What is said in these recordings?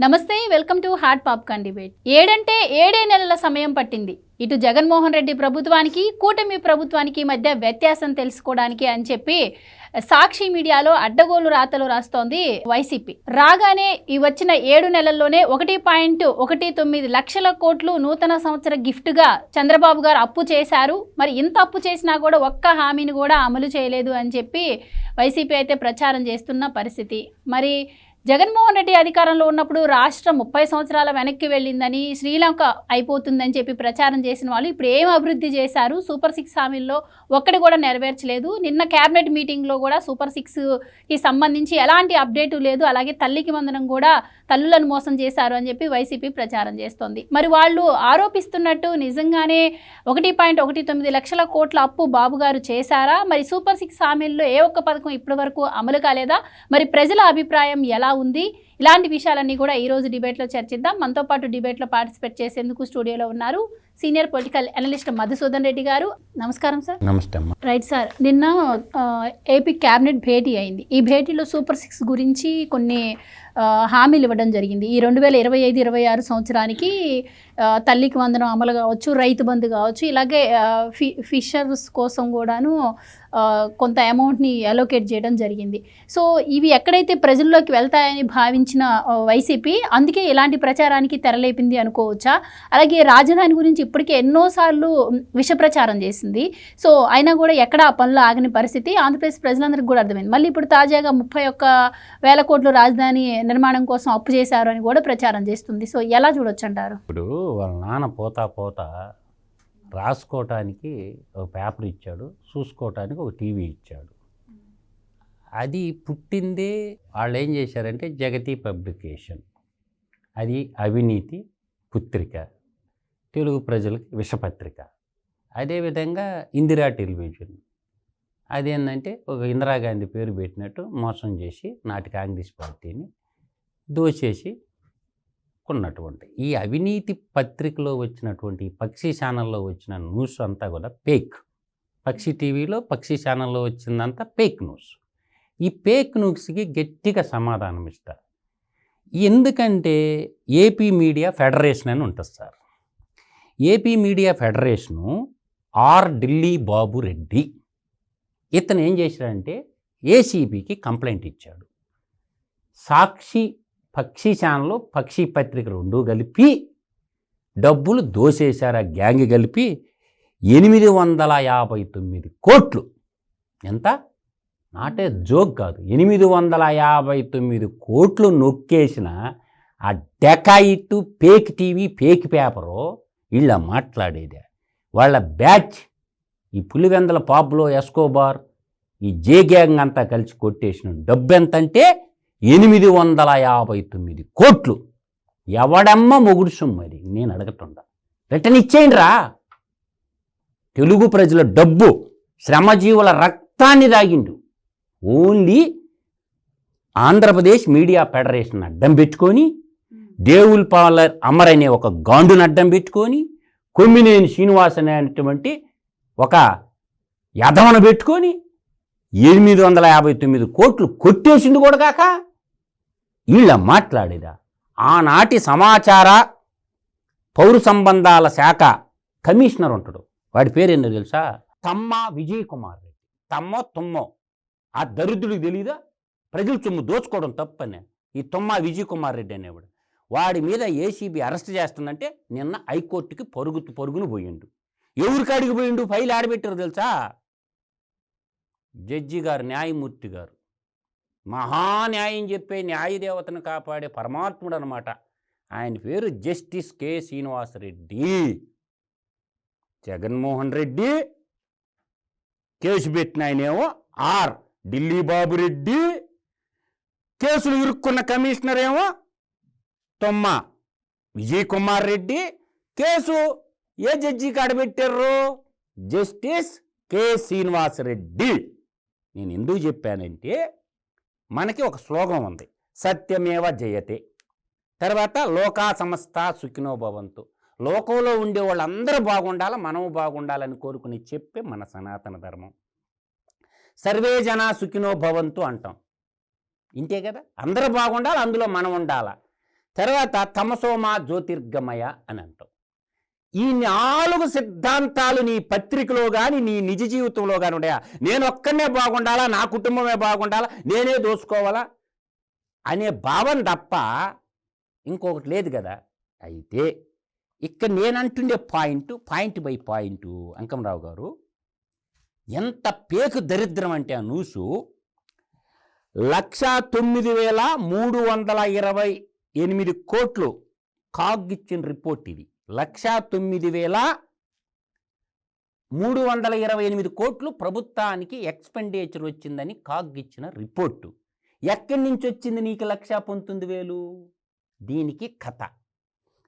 నమస్తే, welcome to hot popcorn debate. ఏడంటే 7 నెలల సమయం పట్టింది ఇటు జగన్మోహన్ రెడ్డి ప్రభుత్వానికి, కూటమి ప్రభుత్వానికి మధ్య వ్యత్యాసం తెలుసుకోవడానికి అని చెప్పి సాక్షి మీడియాలో అడ్డగోలు రాతలు రాస్తోంది వైసీపీ. రాగానే ఈ వచ్చిన 7 నెలల్లోనే 1.19 లక్షల కోట్లు నూతన సంవత్సర గిఫ్ట్గా చంద్రబాబు గారు అప్పు చేశారు. మరి ఇంత అప్పు చేసినా కూడా ఒక్క హామీని కూడా అమలు చేయలేదు అని చెప్పి వైసీపీ అయితే ప్రచారం చేస్తున్న పరిస్థితి. మరి జగన్మోహన్ రెడ్డి అధికారంలో ఉన్నప్పుడు రాష్ట్రం 30 సంవత్సరాల వెనక్కి వెళ్ళిందని, శ్రీలంక అయిపోతుందని చెప్పి ప్రచారం చేసిన వాళ్ళు ఇప్పుడు ఏం అభివృద్ధి చేశారు? సూపర్ 6 హామీల్లో ఒక్కటి కూడా నెరవేర్చలేదు. నిన్న క్యాబినెట్ మీటింగ్లో కూడా సూపర్ 6కి సంబంధించి ఎలాంటి అప్డేటు లేదు. అలాగే తల్లికి వందనం కూడా తల్లులను మోసం చేశారు అని చెప్పి వైసీపీ ప్రచారం చేస్తోంది. మరి వాళ్ళు ఆరోపిస్తున్నట్టు నిజంగానే 1.19 లక్షల కోట్ల అప్పు బాబు గారు చేశారా? మరి సూపర్ 6 హామీల్లో ఏ ఒక్క పథకం ఇప్పటి వరకు అమలు కాలేదా? మరి ప్రజల అభిప్రాయం ఎలా ఉంది? ఇలాంటి విషయాలన్నీ కూడా ఈరోజు డిబేట్లో చర్చిద్దాం. మనతో పాటు డిబేట్లో పార్టిసిపేట్ చేసేందుకు స్టూడియోలో ఉన్నారు senior political analyst Madhusudan Reddy గారు. నమస్కారం సార్. నమస్తే అమ్మా. రైట్ సార్, నిన్న ఏపీ క్యాబినెట్ భేటీ అయింది. ఈ భేటీలో సూపర్ 6 గురించి కొన్ని హామీలు ఇవ్వడం జరిగింది. ఈ 2025-26 సంవత్సరానికి తల్లికి వందనం అమలు కావచ్చు, రైతు బంధు కావచ్చు, ఇలాగే ఫిషర్స్ కోసం కూడాను కొంత అమౌంట్ని అలోకేట్ చేయడం జరిగింది. సో ఇవి ఎక్కడైతే ప్రజల్లోకి వెళ్తాయని భావించిన వైసీపీ అందుకే ఇలాంటి ప్రచారానికి తెరలేపింది అనుకోవచ్చా? అలాగే రాజధాని గురించి ఇప్పటికే ఎన్నోసార్లు విష ప్రచారం చేసింది. సో అయినా కూడా ఎక్కడ ఆ పనులు ఆగని పరిస్థితి ఆంధ్రప్రదేశ్ ప్రజలందరికీ కూడా అర్థమైంది. మళ్ళీ ఇప్పుడు తాజాగా 31,000 కోట్లు రాజధాని నిర్మాణం కోసం అప్పు చేశారు అని కూడా ప్రచారం చేస్తుంది. సో ఎలా చూడొచ్చు అంటారు? ఇప్పుడు వాళ్ళ నాన్న పోతా రాసుకోవటానికి ఒక పేపర్ ఇచ్చాడు, చూసుకోవటానికి ఒక టీవీ ఇచ్చాడు. అది పుట్టిందే వాళ్ళు ఏం చేశారంటే జగతి పబ్లికేషన్, అది అవినీతి పుత్రిక, తెలుగు ప్రజలకి విషపత్రిక. అదేవిధంగా ఇందిరా టెలివిజన్, అదేంటంటే ఒక ఇందిరాగాంధీ పేరు పెట్టినట్టు మోసం చేసి నాటి కాంగ్రెస్ పార్టీని దోచేసి కొన్నటువంటి ఈ అవినీతి పత్రికలో వచ్చినటువంటి పక్షి ఛానల్లో వచ్చిన న్యూస్ అంతా కూడా ఫేక్. పక్షి టీవీలో పక్షి ఛానల్లో వచ్చిందంతా ఫేక్ న్యూస్. ఈ ఫేక్ న్యూస్కి గట్టిగా సమాధానం ఇస్తారు. ఎందుకంటే ఏపీ మీడియా ఫెడరేషన్ అని ఉంటుంది sir. AP media federation Delhi Babu Reddy ఇతను ఏం చేశాడంటే ఏసీబీకి కంప్లైంట్ ఇచ్చాడు. సాక్షి పక్షి ఛానల్ పక్షి పత్రిక రెండు కలిపి డబ్బులు దోసేశారు. ఆ గ్యాంగ్ కలిపి 859 కోట్లు. ఎంత? నాటే జోక్ కాదు, 859 కోట్లు నొక్కేసిన ఆ dacoit fake TV fake paper వీళ్ళ మాట్లాడేదే. వాళ్ళ బ్యాచ్ ఈ పులివెందల పాబ్లో ఎస్కోబార్ ఈ జే గ్యాంగ్ అంతా కలిసి కొట్టేసిన డబ్బు ఎంతంటే 859 కోట్లు. ఎవడమ్మ మొగుడు సొమ్మది నేను అడగటుండా, రిటర్న్ ఇచ్చేయండి రా. తెలుగు ప్రజల డబ్బు, శ్రమజీవుల రక్తాన్ని దాగిండు. ఓన్లీ ఆంధ్రప్రదేశ్ మీడియా ఫెడరేషన్ అడ్డం పెట్టుకొని, దేవుల్ పాలర్ అమర్ అనే ఒక గాండును అడ్డం పెట్టుకొని, కొమ్మినేని శ్రీనివాస్ అనేటువంటి ఒక యధవను పెట్టుకొని 859 కోట్లు కొట్టేసింది కూడా కాక వీళ్ళ మాట్లాడేదా. ఆనాటి సమాచార పౌర సంబంధాల శాఖ కమిషనర్ ఉంటాడు, వాడి పేరేందో తెలుసా? తమ్మా విజయ్ కుమార్ రెడ్డి. తుమ్మో ఆ దరిద్రుడికి తెలీదా ప్రజల సొమ్ము దోచుకోవడం తప్పని? ఈ తమ్మా విజయ్ కుమార్ రెడ్డి అనేవాడు. వాడి మీద ఏసీబీ అరెస్ట్ చేస్తుందంటే నిన్న హైకోర్టుకి పరుగును పోయిండు. ఎవరికి అడిగి పోయిండు? ఫైల్ ఆడబెట్టారు తెలుసా? జడ్జి గారు, న్యాయమూర్తి గారు, మహాన్యాయం చెప్పే న్యాయదేవతను కాపాడే పరమాత్ముడు అనమాట. ఆయన పేరు justice K Srinivasa Reddy. Jaganmohan Reddy case పెట్టిన ఆయనేమో ఢిల్లీ బాబు రెడ్డి, కేసులు ఇరుక్కున్న కమిషనర్ ఏమో తొమ్మ విజయ్ కుమార్ రెడ్డి. కేసు ఏ జడ్జి కాడబెట్టారు? Justice K Srinivasa Reddy. నేను ఎందుకు చెప్పానంటే మనకి ఒక శ్లోకం ఉంది, సత్యమేవ జయతే, తర్వాత లోకా సమస్త సుఖినో భవంతు. లోకంలో ఉండే వాళ్ళందరూ బాగుండాలి, మనము బాగుండాలని కోరుకుని చెప్పే మన సనాతన ధర్మం. సర్వే జనా సుఖినో భవంతు అంటాం, ఇంతే కదా. అందరూ బాగుండాలి, అందులో మనం ఉండాలి. తర్వాత తమసోమా జ్యోతిర్గమయ అని అంటాం. ఈ 4 సిద్ధాంతాలు నీ పత్రికలో కానీ నీ నిజ జీవితంలో కానీ ఉంటాయా? నేను ఒక్కనే బాగుండాలా, నా కుటుంబమే బాగుండాలా, నేనే దోసుకోవాలా అనే భావన తప్ప ఇంకొకటి లేదు కదా. అయితే ఇక్కడ నేనంటుండే పాయింట్ బై పాయింట్ అంకమరావు గారు, ఎంత పేకు దరిద్రం అంటే ఆ న్యూసు 1,09,328 కోట్లు కాగ్ ఇచ్చిన రిపోర్ట్ ఇది. 1,09,328 కోట్లు ప్రభుత్వానికి ఎక్స్పెండిచర్ వచ్చిందని కాగ్ ఇచ్చిన రిపోర్టు. ఎక్కడి నుంచి వచ్చింది నీకు 1,19,000? దీనికి కథ.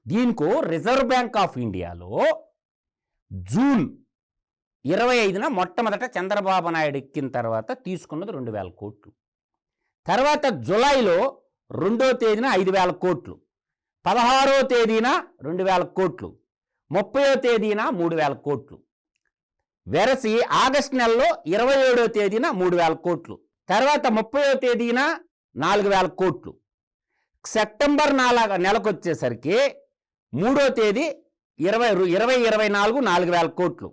దీనికో రిజర్వ్ బ్యాంక్ ఆఫ్ ఇండియాలో జూన్ 25న మొట్టమొదట చంద్రబాబు నాయుడు ఎక్కిన తర్వాత తీసుకున్నది 2,000 కోట్లు. తర్వాత జూలైలో 2వ తేదీన 5,000 కోట్లు, 16వ తేదీన 2,000 కోట్లు, 30వ తేదీన 3,000 కోట్లు. వెరసి ఆగస్టు నెలలో 27వ తేదీన 3,000 కోట్లు, తర్వాత 30వ తేదీన 4,000 కోట్లు. సెప్టెంబర్ నెలకు వచ్చేసరికి 3వ తేదీ 2024 4,000 కోట్లు,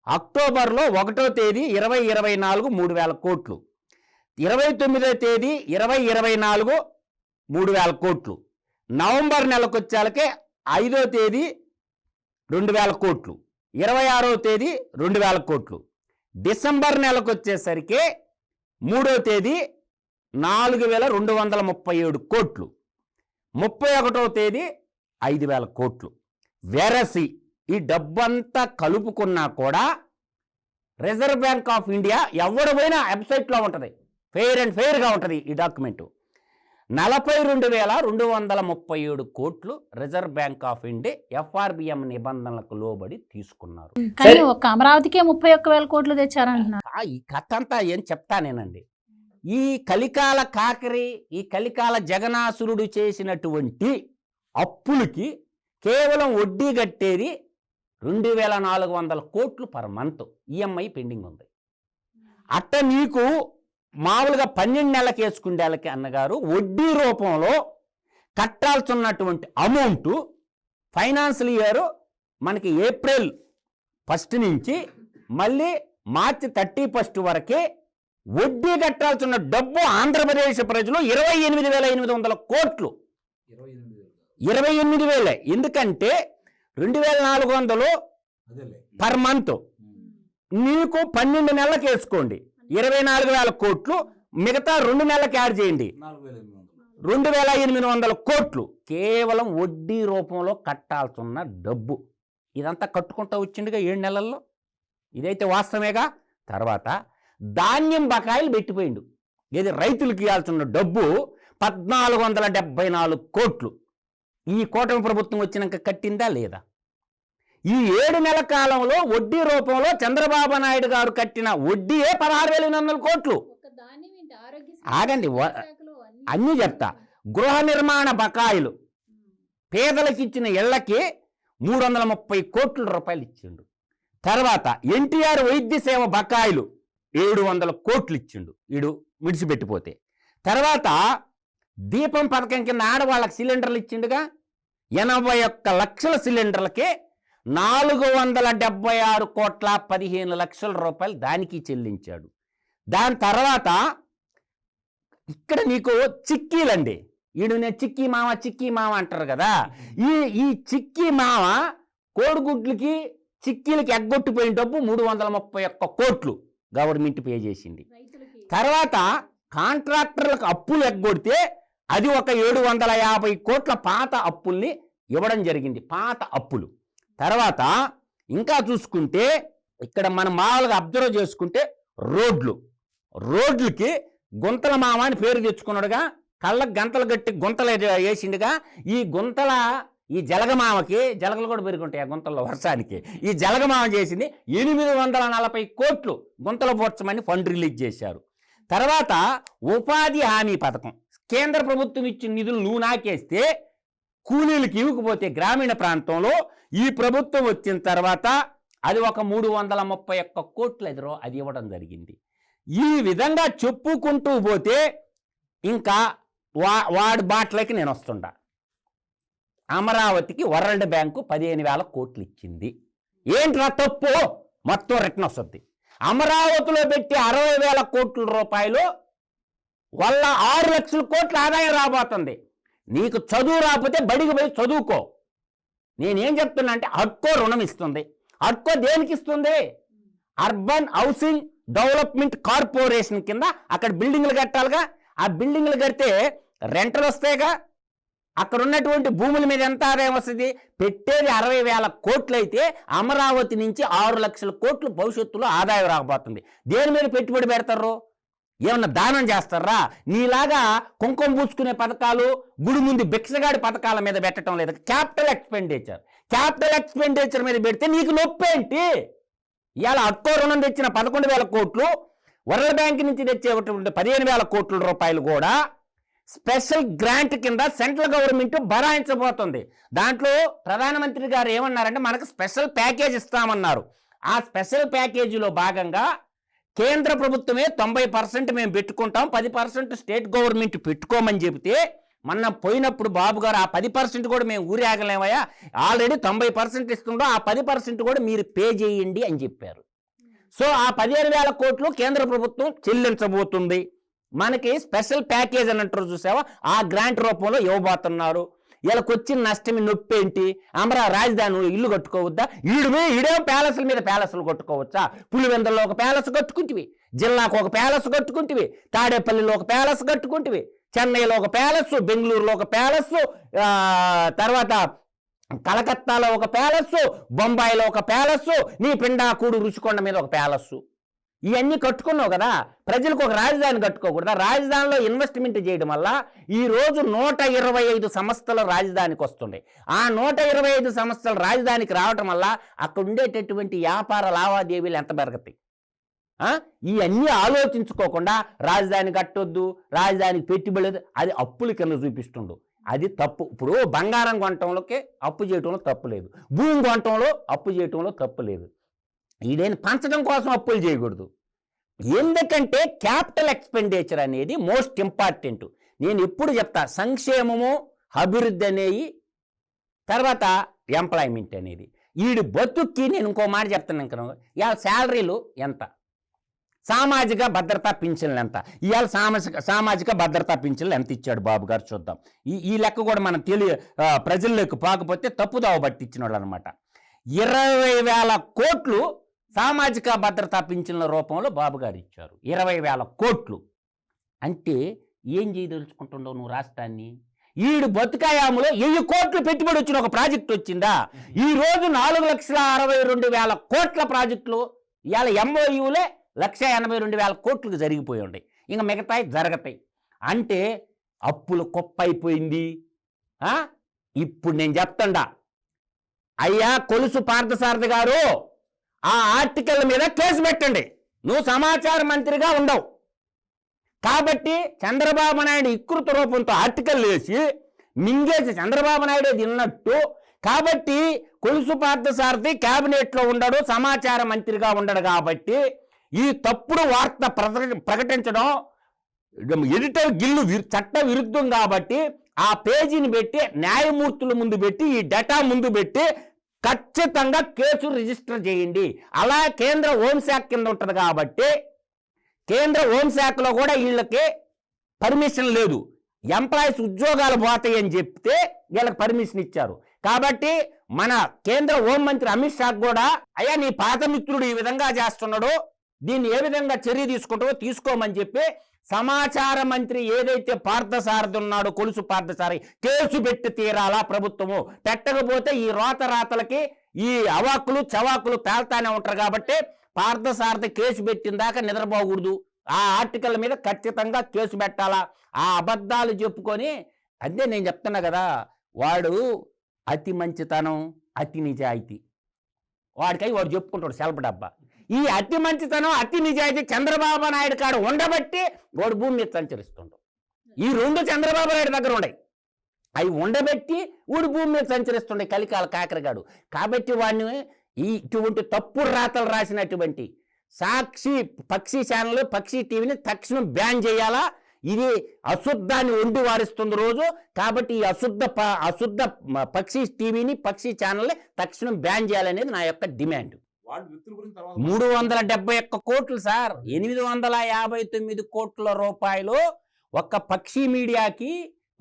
అక్టోబర్లో 1వ తేదీ 2024 3,000 కోట్లు, 29వ తేదీ 2024 3,000 కోట్లు, నవంబర్ నెలకు వచ్చేలకే 5వ తేదీ 2,000 కోట్లు, 26వ తేదీ 2,000 కోట్లు, డిసెంబర్ నెలకు వచ్చేసరికి 3వ తేదీ 4,237 కోట్లు, 31వ తేదీ 5,000 కోట్లు. వెరసి ఈ డబ్బంతా కలుపుకున్నా కూడా రిజర్వ్ బ్యాంక్ ఆఫ్ ఇండియా ఎవడు పోయినా వెబ్సైట్లో ఉంటుంది, ఫెయిర్గా ఉంటుంది ఈ డాక్యుమెంటు. 42,237 కోట్లు reserve bank of India FRBM నిబంధనలకు లోబడి తీసుకున్నారు. కానీ ఒక అమరావతికే 31,000 కోట్లు తెచ్చారంటున్నారు. ఈ కథ అంతా ఏం చెప్తానేనండి. ఈ కలికాల కాకరి, ఈ కలికాల జగనాసురుడు చేసినటువంటి అప్పులకి కేవలం వడ్డీ కట్టేది 2,400 కోట్లు పర్ మంత్ ఈఎంఐ పెండింగ్ ఉంది. అట్ట నీకు మామూలుగా 12 నెలలకు వేసుకుండేళ్ళకి అన్నగారు వడ్డీ రూపంలో కట్టాల్సినటువంటి అమౌంట్ ఫైనాన్షియల్ ఇయర్ మనకి ఏప్రిల్ 1 నుంచి మళ్ళీ మార్చి 31 వరకే వడ్డీ కట్టాల్సిన డబ్బు ఆంధ్రప్రదేశ్ ప్రజలు 28,800 కోట్లు. 28,000. ఎందుకంటే 2,400 పర్ మంత్, నీకు 12 నెలలకు వేసుకోండి 24,000 కోట్లు, మిగతా 2 నెలలకు యాడ్ చేయండి 2,800 కోట్లు కేవలం వడ్డీ రూపంలో కట్టాల్సిన డబ్బు. ఇదంతా కట్టుకుంటూ వచ్చిందిగా 7 నెలల్లో. ఇదైతే వాస్తవేగా. తర్వాత ధాన్యం బకాయిలు పెట్టిపోయిండు. ఏది రైతులకు ఇవ్వాల్సిన డబ్బు 1,474 కోట్లు. ఈ కూటమి ప్రభుత్వం వచ్చినాక కట్టిందా లేదా? ఈ 7 నెలల కాలంలో వడ్డీ రూపంలో చంద్రబాబు నాయుడు గారు కట్టిన వడ్డీయే 16,800 కోట్లు. ఆగండి, అన్నీ చెప్తా. గృహ నిర్మాణ బకాయిలు పేదలకు ఇచ్చిన ఇళ్లకి 330 కోట్ల రూపాయలు ఇచ్చిండు. తర్వాత ఎన్టీఆర్ వైద్య సేవ బకాయిలు 700 కోట్లు ఇచ్చిండు వీడు విడిచిపెట్టిపోతే. తర్వాత దీపం పథకం కింద ఆడవాళ్ళకి సిలిండర్లు ఇచ్చిండుగా, 81 లక్షల సిలిండర్లకే 476 కోట్ల 15 లక్షల రూపాయలు దానికి చెల్లించాడు. దాని తర్వాత ఇక్కడ నీకు చిక్కీలండి, వీడు నేను చిక్కీ మామ అంటారు కదా. ఈ చిక్కీ మామ కోడిగుడ్లకి చిక్కీలకి ఎగ్గొట్టిపోయిన డబ్బు 331 కోట్లు గవర్నమెంట్ పే చేసింది. తర్వాత కాంట్రాక్టర్లకు అప్పులు ఎగ్గొడితే అది ఒక 750 కోట్ల పాత అప్పుల్ని ఇవ్వడం జరిగింది, పాత అప్పులు. తర్వాత ఇంకా చూసుకుంటే ఇక్కడ మనం మామూలుగా అబ్జర్వ్ చేసుకుంటే రోడ్లకి గుంతల మామ అని పేరు తెచ్చుకున్నాడుగా, కళ్ళకు గంతలు కట్టి గుంతలు వేసిండుగా. ఈ జలగమామకి జలగలు కూడా పెరుగుంటాయి ఆ గుంతల్లో వర్షానికి. ఈ జలగమామ చేసింది 840 కోట్లు గుంతలు పోర్చమని ఫండ్ రిలీజ్ చేశారు. తర్వాత ఉపాధి హామీ పథకం, కేంద్ర ప్రభుత్వం ఇచ్చిన నిధులు నువ్వు నాకేస్తే కూలీలకు ఇవ్వకపోతే గ్రామీణ ప్రాంతంలో ఈ ప్రభుత్వం వచ్చిన తర్వాత అది ఒక 331 కోట్లు అది ఇవ్వడం జరిగింది. ఈ విధంగా చెప్పుకుంటూ పోతే ఇంకా వాడి బాటలకి నేను వస్తుంటా. అమరావతికి వరల్డ్ బ్యాంకు 15,000 కోట్లు ఇచ్చింది. ఏంట్రా తప్పు? మొత్తం రిటర్న్ వస్తుంది. అమరావతిలో పెట్టి 60,000 కోట్ల రూపాయలు వల్ల 6 లక్షల కోట్ల ఆదాయం రాబోతుంది. నీకు చదువు రాకపోతే బడికి పోయి చదువుకో. నేనేం చెప్తున్నా అంటే హడ్కో రుణం ఇస్తుంది. హడ్కో దేనికి ఇస్తుంది? అర్బన్ హౌసింగ్ డెవలప్మెంట్ కార్పొరేషన్ కింద అక్కడ బిల్డింగ్లు కట్టాలిగా. ఆ బిల్డింగ్లు కడితే రెంటలు వస్తాయిగా. అక్కడ ఉన్నటువంటి భూముల మీద ఎంత ఆదాయం వస్తుంది? పెట్టేది 60,000 కోట్లు అయితే అమరావతి నుంచి 6 లక్షల కోట్లు భవిష్యత్తులో ఆదాయం రాకపోతుంది. దేని మీద పెట్టుబడి పెడతారు? ఏమన్నా దానం చేస్తారా? నీలాగా కుంకుమ పూసుకునే పథకాలు, గుడి ముందు భిక్షగాడి పథకాల మీద పెట్టడం లేదు. క్యాపిటల్ ఎక్స్పెండిచర్ మీద పెడితే నీకు నొప్పేంటి? ఇవాళ హడ్కో రుణం తెచ్చిన 11,000 కోట్లు, వరల్డ్ బ్యాంక్ నుంచి తెచ్చేటువంటి 15,000 కోట్ల రూపాయలు కూడా స్పెషల్ గ్రాంట్ కింద సెంట్రల్ గవర్నమెంట్ భరాయించబోతుంది. దాంట్లో ప్రధానమంత్రి గారు ఏమన్నారంటే మనకు స్పెషల్ ప్యాకేజ్ ఇస్తామన్నారు. ఆ స్పెషల్ ప్యాకేజీలో భాగంగా కేంద్ర ప్రభుత్వమే 90% మేము పెట్టుకుంటాం, 10% స్టేట్ గవర్నమెంట్ పెట్టుకోమని చెబితే మొన్న పోయినప్పుడు బాబు గారు ఆ 10% కూడా మేము ఊరేగలేమయ్యా, ఆల్రెడీ 90% ఇస్తుండో ఆ 10% కూడా మీరు పే చేయండి అని చెప్పారు. సో ఆ 15,000 కోట్లు కేంద్ర ప్రభుత్వం చెల్లించబోతుంది. మనకి స్పెషల్ ప్యాకేజ్ అని అంటారు చూసావా, ఆ గ్రాంట్ రూపంలో ఇవ్వబోతున్నారు. వీళ్ళకి వచ్చిన నష్టం నొప్పి ఏంటి? రాజధాని ఇల్లు కట్టుకోవద్దా? ఈడే ప్యాలెస్ల మీద ప్యాలెస్లు కట్టుకోవచ్చా? పులివెందుల్లో ఒక ప్యాలెస్ కట్టుకుంటివి, జిల్లాకు ఒక ప్యాలెస్ కట్టుకుంటివి, తాడేపల్లిలో ఒక ప్యాలెస్ కట్టుకుంటివి, చెన్నైలో ఒక ప్యాలెస్, బెంగళూరులో ఒక ప్యాలెస్, తర్వాత కలకత్తాలో ఒక ప్యాలెస్, బొంబాయిలో ఒక ప్యాలెస్, నీ పిండాకూడు రుషికొండ మీద ఒక ప్యాలెస్. ఇవన్నీ కట్టుకున్నావు కదా. ప్రజలకు ఒక రాజధాని కట్టుకోకూడదా? రాజధానిలో ఇన్వెస్ట్మెంట్ చేయడం వల్ల ఈరోజు 125 సంస్థలు రాజధానికి వస్తున్నాయి. ఆ 125 సంస్థలు రాజధానికి రావటం వల్ల అక్కడ ఉండేటటువంటి వ్యాపార లావాదేవీలు ఎంత పెరుగుతాయి? ఇవన్నీ ఆలోచించుకోకుండా రాజధాని కట్టొద్దు, రాజధానికి పెట్టుబడి, అది అప్పుల కింద చూపిస్తుండు. అది తప్పు. ఇప్పుడు బంగారం కొనటంలోకి అప్పు చేయటంలో తప్పు లేదు, భూమి కొనటంలో అప్పు చేయటంలో తప్పు లేదు. ఈడేని పంచడం కోసం అప్పులు చేయకూడదు. ఎందుకంటే క్యాపిటల్ ఎక్స్పెండిచర్ అనేది మోస్ట్ ఇంపార్టెంట్. నేను ఎప్పుడు చెప్తా, సంక్షేమము అభివృద్ధి అనేవి, తర్వాత ఎంప్లాయ్మెంట్ అనేది. వీడి బతుక్కి నేను ఇంకో మాట చెప్తాను. ఇంకా ఇవాళ శాలరీలు ఎంత, సామాజిక భద్రతా పింఛన్లు ఎంత, ఇవాళ సామాజిక భద్రతా పింఛన్లు ఎంత ఇచ్చాడు బాబు గారు చూద్దాం. ఈ లెక్క కూడా మనం ప్రజల్లోకి పోకపోతే తప్పుదావ పట్టించిన వాళ్ళు అనమాట. 20,000 కోట్లు సామాజిక భద్రతా పింఛన్ల రూపంలో బాబు గారు ఇచ్చారు. 20,000 కోట్లు అంటే ఏం చేయదలుచుకుంటున్నావు నువ్వు రాష్ట్రాన్ని? ఈడు బతుకాయాములో 1000 కోట్లు పెట్టుబడి వచ్చిన ఒక ప్రాజెక్టు వచ్చిందా? ఈరోజు 4,62,000 కోట్ల ప్రాజెక్టులు ఇవాళ MOUలే 1,82,000 కోట్లకు జరిగిపోయి ఉన్నాయి. ఇంకా మిగతాయి జరగతాయి. అంటే అప్పులు కుప్పైపోయింది. ఇప్పుడు నేను చెప్తాడా, అయ్యా కొలుసు పార్థసారథి గారు, ఆ ఆర్టికల్ మీద కేసు పెట్టండి. నువ్వు సమాచార మంత్రిగా ఉండవు కాబట్టి చంద్రబాబు నాయుడు వికృత రూపంతో ఆర్టికల్ వేసి మింగేసి చంద్రబాబు నాయుడు తిన్నట్టు, కాబట్టి కొలుసు పార్థసారథి క్యాబినెట్లో ఉండడు, సమాచార మంత్రిగా ఉండడు. కాబట్టి ఈ తప్పుడు వార్త ప్రకటించడం ఎడిటర్ గిల్లు చట్ట విరుద్ధం. కాబట్టి ఆ పేజీని పెట్టి న్యాయమూర్తుల ముందు పెట్టి ఈ డేటా ముందు పెట్టి ఖచ్చితంగా కేసు రిజిస్టర్ చేయండి. అలా కేంద్ర హోంశాఖ కింద ఉంటుంది కాబట్టి కేంద్ర హోంశాఖలో కూడా వీళ్ళకి పర్మిషన్ లేదు. ఎంప్లాయీస్ ఉద్యోగాలు పోతాయి అని చెప్తే వీళ్ళకి పర్మిషన్ ఇచ్చారు. కాబట్టి మన కేంద్ర హోంమంత్రి అమిత్ షా కూడా, అయ్యా నీ పాత మిత్రుడు ఈ విధంగా చేస్తున్నాడో దీన్ని ఏ విధంగా చర్య తీసుకుంటావో తీసుకోమని చెప్పి సమాచార మంత్రి ఏదైతే పార్థసారథి ఉన్నాడో కొలుసు పార్థసారథి కేసు పెట్టి తీరాలా ప్రభుత్వము. పెట్టకపోతే ఈ రాతలకి ఈ అవాకులు చవాకులు పేల్తానే ఉంటారు. కాబట్టి పార్థసారథి కేసు పెట్టిన దాకా నిద్రపోకూడదు. ఆ ఆర్టికల్ మీద ఖచ్చితంగా కేసు పెట్టాలా. ఆ అబద్ధాలు చెప్పుకొని, అదే నేను చెప్తున్నా కదా, వాడు అతి మంచితనం, అతి నిజాయితీ, వాడికై వాడు చెప్పుకుంటాడు సెల్ఫ్ డబ్బా. ఈ అతి మంచితనం, అతి నిజాయితీ చంద్రబాబు నాయుడు కాడు ఉండబట్టి వాడు భూమి మీద సంచరిస్తుండు. ఈ రెండు చంద్రబాబు నాయుడు దగ్గర ఉన్నాయి. అవి ఉండబెట్టి వాడు భూమి మీద సంచరిస్తుండే కలికాల కాకరగాడు. కాబట్టి వాడిని ఇటువంటి తప్పుడు రాతలు రాసినటువంటి పక్షి ఛానల్, పక్షి టీవీని తక్షణం బ్యాన్ చేయాలా. ఇది అశుద్ధాన్ని వండి వారిస్తుంది రోజు. కాబట్టి ఈ అశుద్ధ పక్షి టీవీని, పక్షి ఛానల్ని తక్షణం బ్యాన్ చేయాలనేది నా యొక్క డిమాండ్. 371 కోట్లు సార్, 859 కోట్ల రూపాయలు ఒక పక్షి మీడియాకి,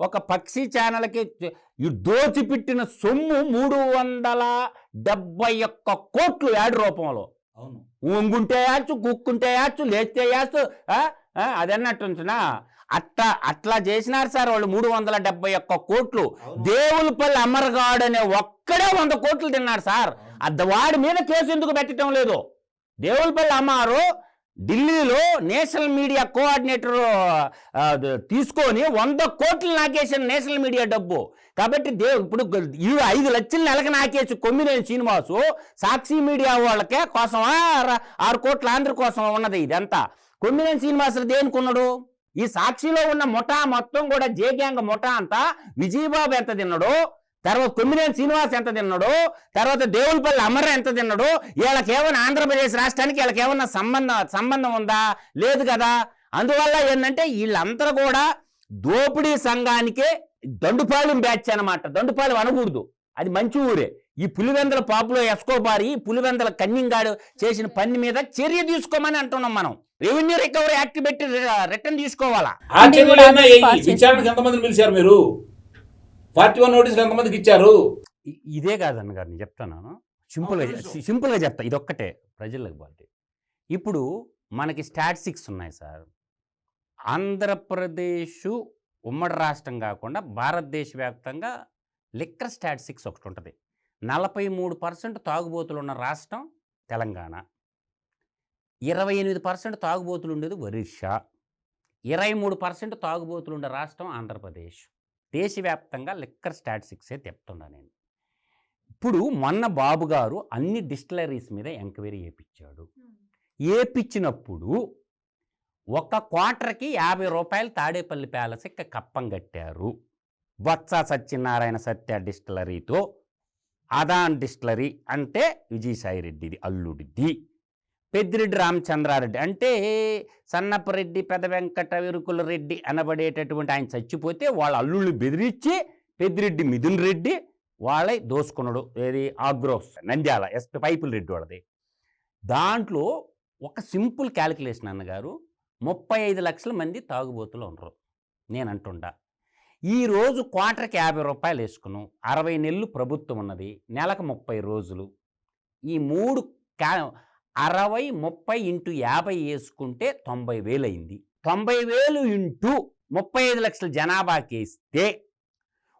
ఒక పక్షి ఛానల్కి దోచిపెట్టిన సొమ్ము 371 కోట్లు యాడ్ రూపంలో. ఉంగుంటే యాచ్చు, కుక్కుంటే యాచ్చు, లేస్తే యాచ్చు, అదన్నట్టుంచునా అట్లా చేసినారు సార్ వాళ్ళు. 371 కోట్లు. దేవులపల్లి అమర్గాడ్ అనే ఒక్కడే 100 కోట్లు తిన్నాడు సార్. వాడి మీద కేసు ఎందుకు పెట్టడం లేదు? దేవులపల్లి అమ్మారు ఢిల్లీలో నేషనల్ మీడియా కోఆర్డినేటర్ తీసుకొని 100 కోట్లు నాకేసాను నేషనల్ మీడియా డబ్బు. కాబట్టి ఇప్పుడు 5 లక్షలు నెలకు నాకేసి కొమ్మినేని శ్రీనివాసు సాక్షి మీడియా వాళ్ళకే కోసమా 6 కోట్ల ఆంధ్ర కోసం ఉన్నది ఇదంతా. కొమ్మినేని శ్రీనివాసులు దేనికున్నాడు? ఈ సాక్షిలో ఉన్న ముఠా మొత్తం కూడా జే గ్యాంగ్ ముఠా అంతా విజయబాబు ఎంత తిన్నాడు, తర్వాత కొమ్మినేని శ్రీనివాస్ ఎంత తిన్నాడు, తర్వాత దేవులపల్లి అమర ఎంత తిన్నాడు, వీళ్ళకేమైనా ఆంధ్రప్రదేశ్ రాష్ట్రానికి వీళ్ళకేమన్నా సంబంధం ఉందా? లేదు కదా. అందువల్ల ఏంటంటే వీళ్ళందరూ కూడా దోపిడీ సంఘానికే దండుపాలెం బ్యాచ్ అనమాట. దండుపాలెం అనకూడదు, అది మంచి ఊరే. ఈ పులివెందల పాపులో ఎస్కోబారి, పులివెందల కన్నింగాడు చేసిన పని మీద చర్య తీసుకోమని అంటున్నాం మనం. రెవెన్యూ రికవరీ యాక్ట్ పెట్టి రిటర్న్ తీసుకోవాలా. ఎంతమందిని పిలిచారు మీరు? 41 నోటీసులు ఎంతమందికి ఇచ్చారు? ఇదే కాదన్న గారు నేను చెప్తున్నాను, సింపుల్గా చెప్తా. ఇదొక్కటే ప్రజలకు బాధ్యత. ఇప్పుడు మనకి స్టాటిస్టిక్స్ ఉన్నాయి సార్. ఆంధ్రప్రదేశ్ ఉమ్మడి రాష్ట్రం కాకుండా భారతదేశ వ్యాప్తంగా లిక్కర్ స్టాటిస్టిక్స్ ఒకటి ఉంటుంది. 43% తాగుబోతులు ఉన్న రాష్ట్రం తెలంగాణ, 28% తాగుబోతులు ఉండేది ఒరిస్సా, 23% తాగుబోతులు ఉండే రాష్ట్రం ఆంధ్రప్రదేశ్. దేశవ్యాప్తంగా లిక్కర్ స్టాటిస్టిక్సే చెప్తున్నా నేను. ఇప్పుడు మొన్న బాబు గారు అన్ని డిస్టిలరీస్ మీద ఎంక్వైరీ చేయించాడు. చేయించినప్పుడు ఒక క్వార్టర్కి 50 రూపాయలు తాడేపల్లి ప్యాలెస్కి కప్పం కట్టారు. బొత్స సత్యనారాయణ సత్య డిస్టిలరీతో అదాన్ డిస్టిలరీ అంటే విజయసాయిరెడ్డిది అల్లుడిది, పెద్దిరెడ్డి రామచంద్రారెడ్డి అంటే సన్నపరెడ్డి పెద్ద వెంకట విరుకుల రెడ్డి అనబడేటటువంటి ఆయన చచ్చిపోతే వాళ్ళ అల్లుళ్ళు బెదిరించి పెద్దిరెడ్డి మిథున్ రెడ్డి వాళ్ళే దోసుకున్నాడు. ఏది ఆగ్రోస్ నంద్యాల ఎస్పీ పైపుల్ రెడ్డి వాళ్ళది. దాంట్లో ఒక సింపుల్ క్యాలిక్యులేషన్ అన్నగారు, 35 లక్షల మంది తాగుబోతులు ఉండరు. నేను అంటుండా ఈరోజు క్వార్టర్కి 50 రూపాయలు వేసుకున్నాం, 60 నెలలు ప్రభుత్వం ఉన్నది, నెలకు 30 రోజులు. ఈ 3 60, 30 ఇంటూ 50 వేసుకుంటే 90,000 అయింది. 90,000 ఇంటూ 35 లక్షల జనాభాకి వేస్తే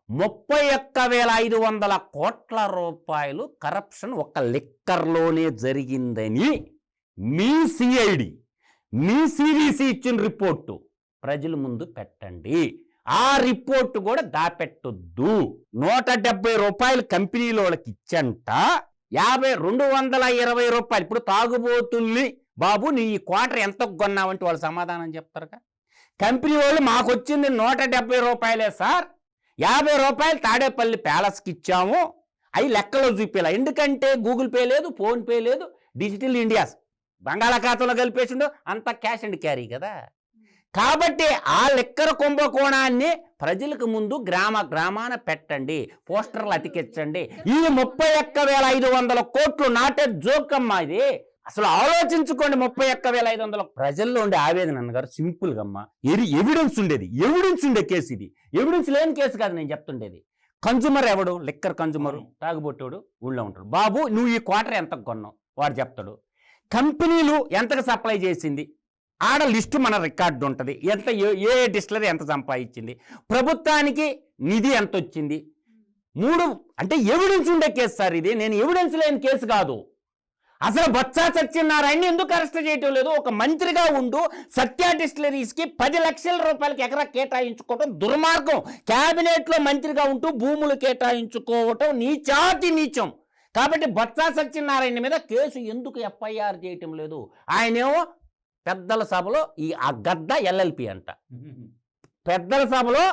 31,500 కోట్ల రూపాయలు కరప్షన్ ఒక్క లిక్కర్లోనే జరిగిందని మీ సిఐడి, మీ సివిసి ఇచ్చిన రిపోర్టు ప్రజల ముందు పెట్టండి. ఆ రిపోర్టు కూడా దాపెట్టొద్దు. 170 రూపాయలు కంపెనీలో వాళ్ళకి ఇచ్చంట, 220 రూపాయలు. ఇప్పుడు తాగుబోతుల్ని బాబు నీ ఈ క్వార్టర్ ఎంత కొన్నావంటే వాళ్ళు సమాధానం చెప్తారుగా. కంపెనీ వాళ్ళు మాకు వచ్చింది 170 రూపాయలే సార్, 50 రూపాయలు తాడేపల్లి ప్యాలెస్కి ఇచ్చాము, అవి లెక్కలో చూపేలా. ఎందుకంటే గూగుల్ పే లేదు, ఫోన్పే లేదు, డిజిటల్ ఇండియా బంగాళాఖాతంలో కలిపేసిండు, అంతా క్యాష్ అండ్ క్యారీ కదా. కాబట్టి ఆ లిక్కర్ కుంభకోణాన్ని ప్రజలకు ముందు గ్రామాన పెట్టండి, పోస్టర్లు అతికించండి. ఈ 31,500 కోట్లు నాటే జోకమ్మా ఇది. అసలు ఆలోచించుకోండి. 31,500 ప్రజల్లో ఉండే ఆవేదన అన్నగారు సింపుల్గా అమ్మా, ఎవిడెన్స్ ఉండే కేసు ఇది. ఎవిడెన్స్ లేని కేసు కాదు నేను చెప్తుండేది. కన్జ్యూమర్ ఎవడు? లిక్కర్ కన్జ్యూమర్, తాగుబోట్టోడు ఊళ్ళో ఉంటాడు. బాబు నువ్వు ఈ క్వార్టర్ ఎంత కొన్నావు వాడు చెప్తాడు. కంపెనీలు ఎంతకు సప్లై చేసింది ఆడ లిస్టు మన రికార్డు ఉంటుంది. ఎంత ఏ డిస్టిలరీ ఎంత సంపాదించింది, ప్రభుత్వానికి నిధి ఎంత వచ్చింది. 3 అంటే ఎవిడెన్స్ ఉండే కేసు సార్ ఇది. నేను ఎవిడెన్స్ లేని కేసు కాదు. అసలు బొత్స సత్యనారాయణ ఎందుకు అరెస్ట్ చేయటం లేదు? ఒక మంత్రిగా ఉండు సత్య డిస్టిలరీస్కి 10 లక్షల రూపాయలకి ఎకరా కేటాయించుకోవటం దుర్మార్గం. క్యాబినెట్లో మంత్రిగా ఉంటూ భూములు కేటాయించుకోవటం నీచం. కాబట్టి బొత్స సత్యనారాయణ మీద కేసు ఎందుకు ఎఫ్ఐఆర్ చేయటం లేదు? ఆయనేమో పెద్దల సభలో ఆ గద్ద ఎల్ఎల్పి అంట, పెద్దల సభలో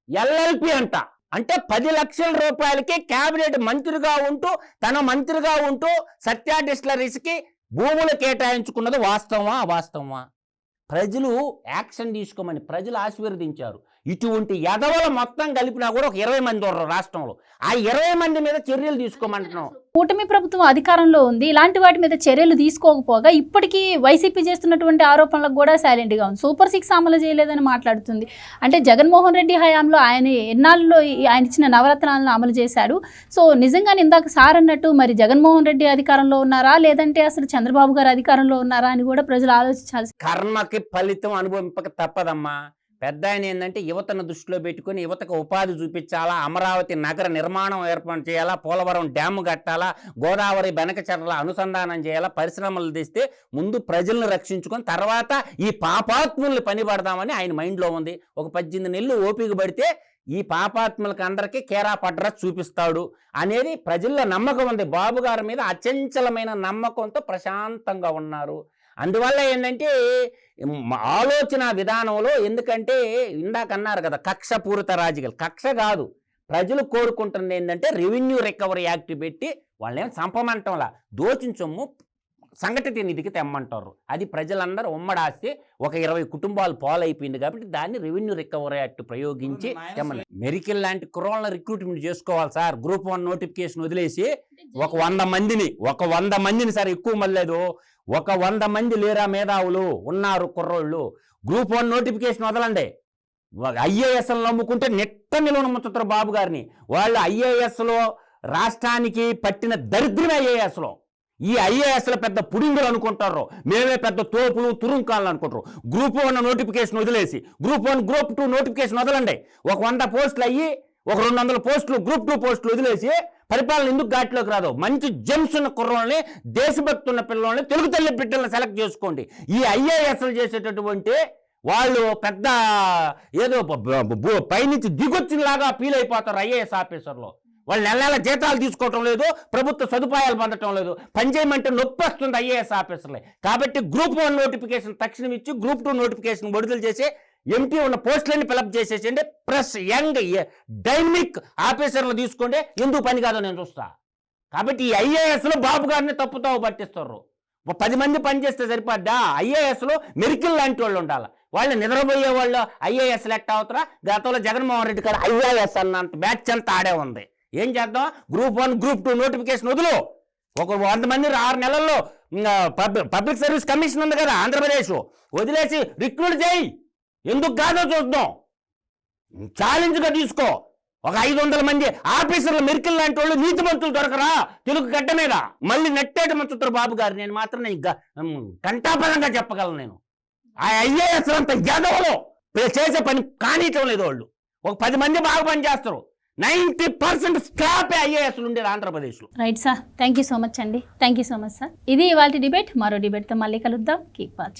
ఎల్ఎల్పి అంట. అంటే 10 లక్షల రూపాయలకి క్యాబినెట్ మంత్రిగా ఉంటూ సత్య డిస్టిలరీస్కి భూములు కేటాయించుకున్నది వాస్తవమా అవాస్తవమా? ప్రజలు యాక్షన్ తీసుకోమని ప్రజలు ఆశీర్వదించారు. ఇటువంటి ఎదవల మొత్తం కలిపినా కూడా ఒక 20 మంది ఉన్నారు రాష్ట్రంలో. ఆ 20 మంది మీద చర్యలు తీసుకోమంటున్నాం. కూటమి ప్రభుత్వం అధికారంలో ఉంది, ఇలాంటి వాటి మీద చర్యలు తీసుకోకపోగా ఇప్పటికీ వైసీపీ చేస్తున్నటువంటి ఆరోపణలకు కూడా సైలెంట్గా ఉంది. సూపర్ 6 అమలు చేయలేదని మాట్లాడుతుంది. అంటే జగన్మోహన్ రెడ్డి హయాంలో ఆయన ఎన్నాళ్ళలో ఆయన ఇచ్చిన నవరత్నాలను అమలు చేశాడు. సో నిజంగానే ఇందాక సార్ అన్నట్టు మరి జగన్మోహన్ రెడ్డి అధికారంలో ఉన్నారా లేదంటే అసలు చంద్రబాబు గారు అధికారంలో ఉన్నారా అని కూడా ప్రజలు ఆలోచించాల్సి. కర్మకి ఫలితం అనుభవింపక తప్పదమ్మా. పెద్ద ఆయన ఏంటంటే యువతను దృష్టిలో పెట్టుకుని యువతకు ఉపాధి చూపించాలా, అమరావతి నగర నిర్మాణం ఏర్పాటు చేయాలా, పోలవరం డ్యాము కట్టాలా, గోదావరి బెనకచెర్ల అనుసంధానం చేయాలా, పరిశ్రమలు తెస్తే ముందు ప్రజలను రక్షించుకొని తర్వాత ఈ పాపాత్ముల్ని పని పడదామని ఆయన మైండ్లో ఉంది. ఒక 18 నెలలు ఓపిక పడితే ఈ పాపాత్ములకు అందరికీ కేరా పడ్రస్ చూపిస్తాడు అనేది ప్రజల్లో నమ్మకం ఉంది. బాబు గారి మీద అచంచలమైన నమ్మకంతో ప్రశాంతంగా ఉన్నారు. అందువల్ల ఏంటంటే ఆలోచన విధానంలో, ఎందుకంటే ఇందాక అన్నారు కదా కక్షపూరిత రాజకీయాలు, కక్ష కాదు, ప్రజలు కోరుకుంటుంది ఏంటంటే రెవెన్యూ రికవరీ యాక్ట్ పెట్టి వాళ్ళేం చంపమంటంలా, దోచిన సొమ్ము సంఘటిత నిధికి తెమ్మంటారు. అది ప్రజలందరూ ఉమ్మడాస్తే ఒక 20 కుటుంబాలు పాలైపోయింది కాబట్టి దాన్ని రెవెన్యూ రికవరీ యాక్ట్ ప్రయోగించి తెమ్మని. మెరికల్ లాంటి కుర్రోళ్ళని రిక్రూట్మెంట్ చేసుకోవాలి సార్. గ్రూప్ 1 నోటిఫికేషన్ వదిలేసి ఒక 100 మందిని సార్, ఎక్కువ మళ్ళలేదు, ఒక 100 మంది లేరా మేధావులు ఉన్నారు కుర్రోళ్ళు. గ్రూప్ 1 నోటిఫికేషన్ వదలండి. ఐఏఎస్లు నమ్ముకుంటే నెట్ట నిలువన ముచ్చుతారు బాబు గారిని. వాళ్ళు ఐఏఎస్లో రాష్ట్రానికి పట్టిన దరిద్రమే ఐఏఎస్లో. ఈ ఐఏఎస్ల పెద్ద పుడింగులు అనుకుంటారు, మేమే పెద్ద తోపులు తురుంకాలు అనుకుంటారు. గ్రూప్ 1 నోటిఫికేషన్ వదిలేసి గ్రూప్ 1 గ్రూప్ 2 నోటిఫికేషన్ వదలండి. ఒక 100 పోస్టులు అయ్యి ఒక 200 పోస్టులు గ్రూప్ 2 పోస్టులు వదిలేసి పరిపాలన ఎందుకు ఘాట్లోకి రాదు? మంచి జెమ్స్ ఉన్న కుర్రోళ్ళని, దేశభక్తి ఉన్న పిల్లల్ని, తెలుగు తల్లి బిడ్డలను సెలెక్ట్ చేసుకోండి. ఈ ఐఏఎస్లు చేసేటటువంటి వాళ్ళు పెద్ద ఏదో పైనుంచి దిగొచ్చినలాగా ఫీల్ అయిపోతారు ఐఏఎస్ ఆఫీసర్లు. వాళ్ళు నెల జీతాలు తీసుకోవటం లేదు, ప్రభుత్వ సదుపాయాలు పొందటం లేదు, పనిచేయమంటే నొప్పి వస్తుంది ఐఏఎస్ ఆఫీసర్లే. కాబట్టి గ్రూప్ 1 నోటిఫికేషన్ తక్షణం ఇచ్చి గ్రూప్ 2 నోటిఫికేషన్ విడుదల చేసి ఎంపీ ఉన్న పోస్టులన్నీ ఫిలప్ చేసేసండి. ప్లస్ యంగ్ డైనమిక్ ఆఫీసర్లు తీసుకోండి. ఎందుకు పని కాదో నేను చూస్తా. కాబట్టి ఈ ఐఏఎస్లో బాబు గారిని తప్పుతావు పట్టిస్తారు. 10 మంది పనిచేస్తే సరిపోద్దా? ఐఏఎస్లో మెరికల్ లాంటి వాళ్ళు ఉండాలి. వాళ్ళు నిద్రపోయే వాళ్ళు ఐఏఎస్ లెక్క అవుతారా? గతంలో జగన్మోహన్ రెడ్డి గారు ఐఏఎస్ అన్నంత బ్యాచ్ అంతా ఆడే ఉంది. ఏం చేద్దాం? గ్రూప్ 1 గ్రూప్ 2 నోటిఫికేషన్ వదులు. ఒక 100 మంది 6 నెలల్లో పబ్లిక్ సర్వీస్ కమిషన్ ఉంది కదా ఆంధ్రప్రదేశ్, వదిలేసి రిక్రూట్ చేయి. ఎందుకు కాదో చూద్దాం. ఛాలెంజ్గా తీసుకో. ఒక 500 మంది ఆఫీసర్లు మెరికల్ లాంటి వాళ్ళు నీతిమంతులు దొరకరా తెలుగు గడ్డ మీద? మళ్ళీ నెట్టేట మంచుతారు బాబు గారు. నేను మాత్రం కంటాపదంగా చెప్పగలను. నేను ఆ ఐఏఎస్ అంత గదవలో చేసే పని కానీయటం లేదు. వాళ్ళు ఒక 10 మంది బాగా పని చేస్తారు. 90% స్క్రాప్ ఐఏఎస్లు ఉండేది ఆంధ్రప్రదేశ్లో. Right sir, thank you so much అండి. Thank you so much sir. ఇది ఇవాళ డిబేట్. మరో డిబేట్తో మళ్ళీ కలుద్దాం. Keep watching.